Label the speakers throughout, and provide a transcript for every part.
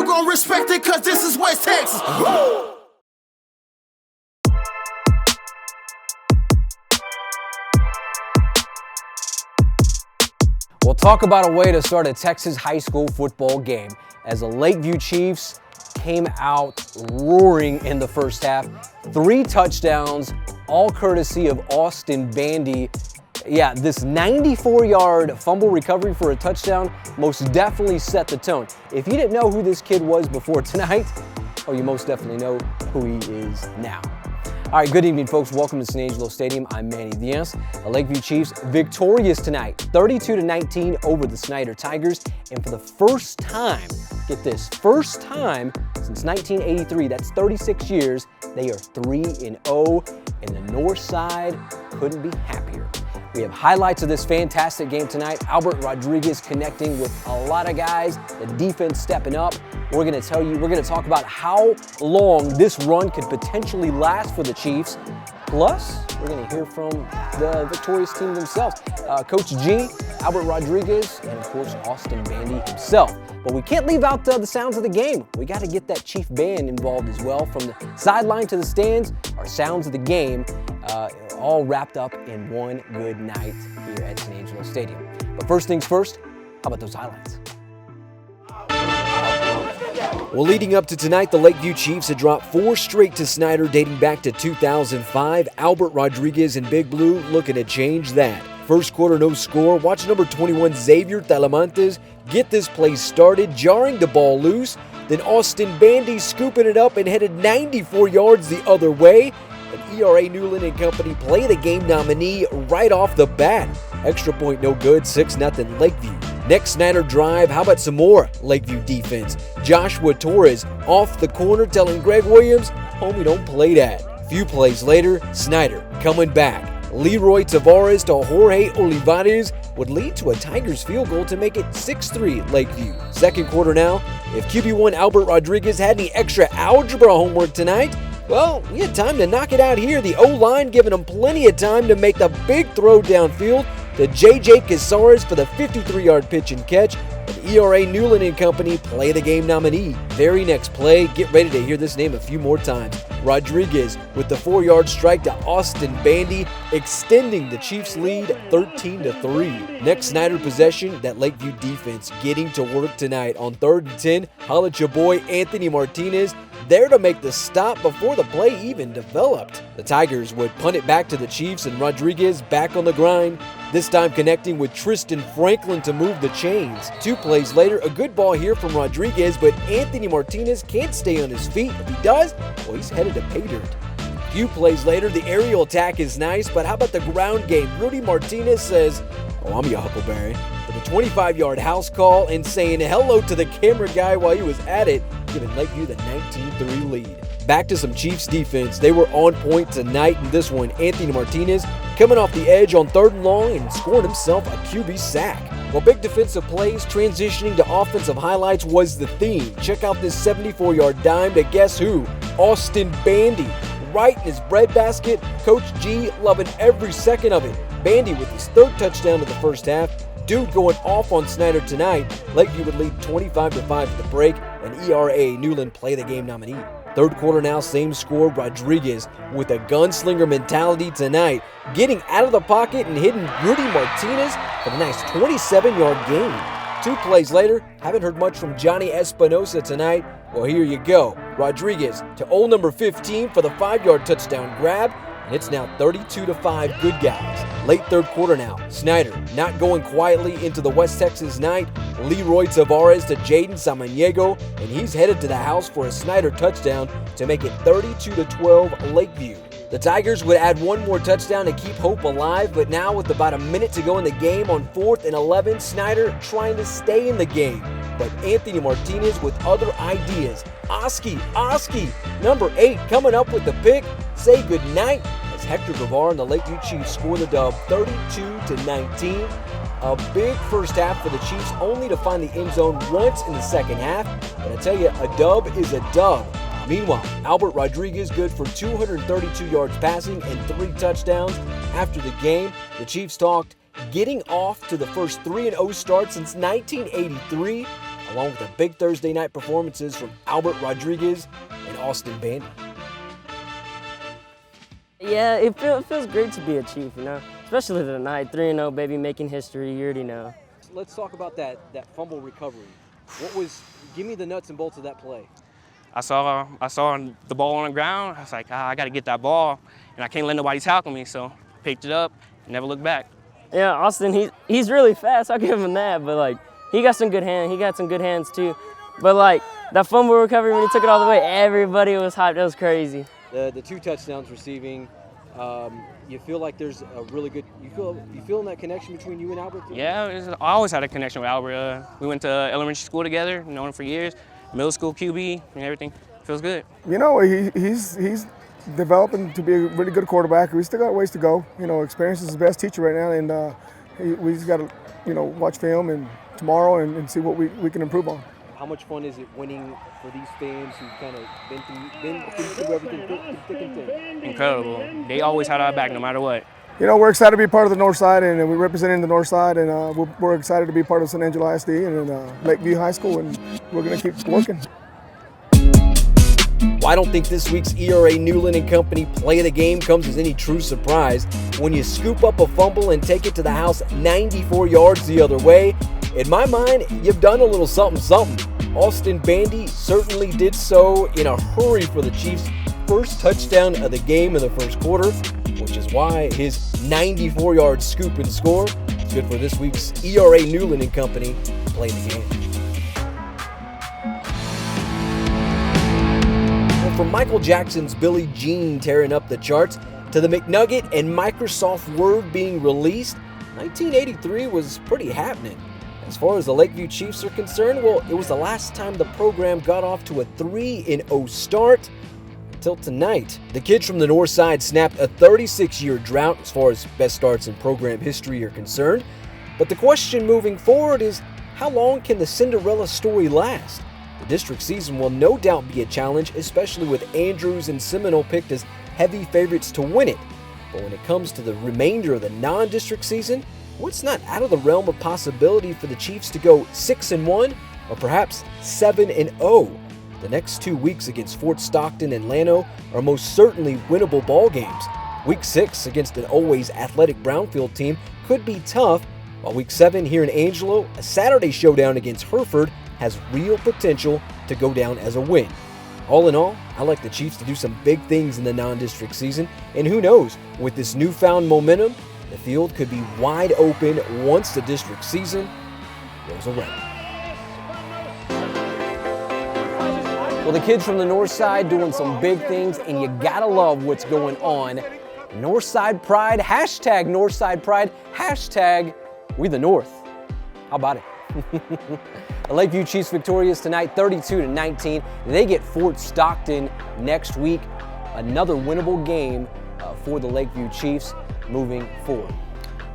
Speaker 1: gon' respect it cause this is West Texas.
Speaker 2: We'll talk about a way to start a Texas high school football game as the Lakeview Chiefs came out roaring in the first half. 3 touchdowns, all courtesy of Austin Bandy. Yeah, this 94-yard fumble recovery for a touchdown most definitely set the tone. If you didn't know who this kid was before tonight, oh, you most definitely know who he is now. All right, good evening, folks. Welcome to San Angelo Stadium. I'm Manny Diaz. The Lakeview Chiefs victorious tonight, 32-19 over the Snyder Tigers. And for the first time, get this, first time since 1983, that's 36 years, they are 3-0, and the North Side couldn't be happier. We have highlights of this fantastic game tonight. Albert Rodriguez connecting with a lot of guys, the defense stepping up. We're going to talk about how long this run could potentially last for the Chiefs. Plus, we're going to hear from the victorious team themselves. Coach G, Albert Rodriguez, and of course, Austin Bandy himself. But we can't leave out the sounds of the game. We got to get that Chief Band involved as well. From the sideline to the stands, our sounds of the game, all wrapped up in one good night here at San Angelo Stadium. But first things first, how about those highlights? Well, leading up to tonight, the Lakeview Chiefs had dropped 4 straight to Snyder dating back to 2005. Albert Rodriguez and Big Blue looking to change that. First quarter, no score. Watch number 21, Xavier Talamantes, get this play started, jarring the ball loose. Then Austin Bandy scooping it up and headed 94 yards the other way. And ERA Newland and company play the game nominee right off the bat. Extra point no good, 6-0 Lakeview. Next Snyder drive, how about some more Lakeview defense? Joshua Torres off the corner telling Greg Williams, homie, don't play that. Few plays later, Snyder coming back. Leroy Tavares to Jorge Olivares would lead to a Tigers field goal to make it 6-3 Lakeview. Second quarter now. If QB1 Albert Rodriguez had any extra algebra homework tonight, well, we had time to knock it out here. The O-line giving him plenty of time to make the big throw downfield to J.J. Casares for the 53-yard pitch and catch. And ERA Newland and company play the game nominee. Very next play, get ready to hear this name a few more times. Rodriguez with the 4-yard strike to Austin Bandy, extending the Chiefs' lead 13-3. Next Snyder possession, that Lakeview defense getting to work tonight on 3rd and 10. Holla at your boy Anthony Martinez, there to make the stop before the play even developed. The Tigers would punt it back to the Chiefs and Rodriguez back on the grind, this time connecting with Tristan Franklin to move the chains. 2 plays later, a good ball here from Rodriguez, but Anthony Martinez can't stay on his feet. If he does, well, he's headed to pay dirt. Few plays later, the aerial attack is nice, but how about the ground game? Rudy Martinez says, oh, I'm your Huckleberry, with a 25-yard house call and saying hello to the camera guy while he was at it, giving Lakeview the 19-3 lead. Back to some Chiefs defense. They were on point tonight in this one. Anthony Martinez coming off the edge on 3rd and long and scoring himself a QB sack. Well, big defensive plays transitioning to offensive highlights was the theme. Check out this 74-yard dime to guess who? Austin Bandy. Right in his breadbasket. Coach G loving every second of it. Bandy with his 3rd touchdown of the first half. Dude going off on Snyder tonight. Lakeview would lead 25-5 at the break, and ERA Newland play the game nominee. 3rd quarter now, same score. Rodriguez with a gunslinger mentality tonight, getting out of the pocket and hitting Rudy Martinez for the nice 27-yard gain. 2 plays later, haven't heard much from Johnny Espinosa tonight. Well, here you go. Rodriguez to old number 15 for the 5-yard touchdown grab, and it's now 32-5 good guys. Late 3rd quarter now. Snyder not going quietly into the West Texas night. Leroy Tavares to Jaden Samaniego, and he's headed to the house for a Snyder touchdown to make it 32-12 Lakeview. The Tigers would add 1 more touchdown to keep hope alive, but now with about a minute to go in the game on 4th and 11, Snyder trying to stay in the game. But Anthony Martinez with other ideas. Oski, number 8 coming up with the pick. Say goodnight as Hector Guevara and the Lakeview Chiefs score the dub 32-19. A big first half for the Chiefs, only to find the end zone once in the second half. But I tell you, a dub is a dub. Meanwhile, Albert Rodriguez good for 232 yards passing and 3 touchdowns. After the game, the Chiefs talked getting off to the first 3-0 start since 1983. along with the big Thursday night performances from Albert Rodriguez and Austin Bandy.
Speaker 3: Yeah, it feels great to be a Chief, you know, especially tonight. 3-0, baby, making history. You already know.
Speaker 2: Let's talk about that fumble recovery. Give me the nuts and bolts of that play.
Speaker 4: I saw the ball on the ground. I was like, I got to get that ball, and I can't let nobody tackle me. So I picked it up, and never looked back.
Speaker 3: Yeah, Austin, he's really fast. I'll give him that. But like, he got some good hands. He got some good hands too. But like that fumble recovery when he took it all the way, everybody was hyped. That was crazy.
Speaker 2: The 2 touchdowns receiving. You feel like there's a really good. You feeling that connection between you and Albert?
Speaker 4: Yeah, I always had a connection with Albert. We went to elementary school together, known him for years. Middle school QB and everything. Feels good.
Speaker 5: You know, he's developing to be a really good quarterback. We still got ways to go. You know, experience is his best teacher right now, and we just got to, you know, watch film and tomorrow and see what we can improve on.
Speaker 2: How much fun is it winning for these fans who kind of been through everything thick and thin?
Speaker 4: Incredible. They always had our back no matter what.
Speaker 5: You know, we're excited to be part of the North Side, and we're representing the North Side, and we're excited to be part of San Angelo ISD and Lakeview High School, and we're going to keep working.
Speaker 2: Well, I don't think this week's ERA Newland & Company play of the game comes as any true surprise. When you scoop up a fumble and take it to the house 94 yards the other way, in my mind, you've done a little something. Austin Bandy certainly did so in a hurry for the Chiefs' first touchdown of the game in the first quarter, which is why his 94-yard scoop and score is good for this week's ERA Newland & Company play the game. Well, from Michael Jackson's Billie Jean tearing up the charts to the McNugget and Microsoft Word being released, 1983 was pretty happening. As far as the Lakeview Chiefs are concerned, well, it was the last time the program got off to a 3-0 start until tonight. The kids from the North Side snapped a 36-year drought as far as best starts in program history are concerned. But the question moving forward is, how long can the Cinderella story last? The district season will no doubt be a challenge, especially with Andrews and Seminole picked as heavy favorites to win it. But when it comes to the remainder of the non-district season, what's not out of the realm of possibility for the Chiefs to go 6-1 or perhaps 7-0? The next 2 weeks against Fort Stockton and Llano are most certainly winnable ball games. Week 6 against an always athletic Brownfield team could be tough, while Week 7 here in Angelo, a Saturday showdown against Hereford, has real potential to go down as a win. All in all, I like the Chiefs to do some big things in the non-district season, and who knows, with this newfound momentum, the field could be wide open once the district season goes around. Well, the kids from the North Side doing some big things, and you gotta love what's going on. Northside Pride, hashtag Northside Pride, hashtag We the North. How about it? The Lakeview Chiefs victorious tonight, 32-19. They get Fort Stockton next week. Another winnable game for the Lakeview Chiefs moving forward.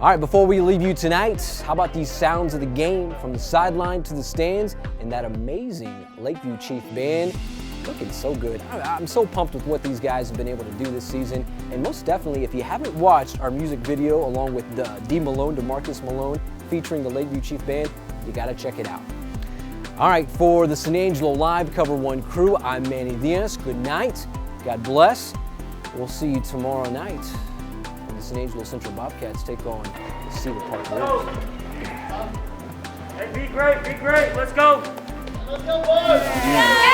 Speaker 2: All right, before we leave you tonight, how about these sounds of the game from the sideline to the stands and that amazing Lakeview Chief band looking so good. I'm so pumped with what these guys have been able to do this season. And most definitely, if you haven't watched our music video along with D. Malone, DeMarcus Malone, featuring the Lakeview Chief band, you got to check it out. All right, for the San Angelo Live Cover 1 crew, I'm Manny Diaz. Good night. God bless. We'll see you tomorrow night when the San Angelo Central Bobcats take on the Cedar Park Ravens.
Speaker 6: Hey, be great, let's go.
Speaker 1: Let's go, boys!
Speaker 6: Yeah.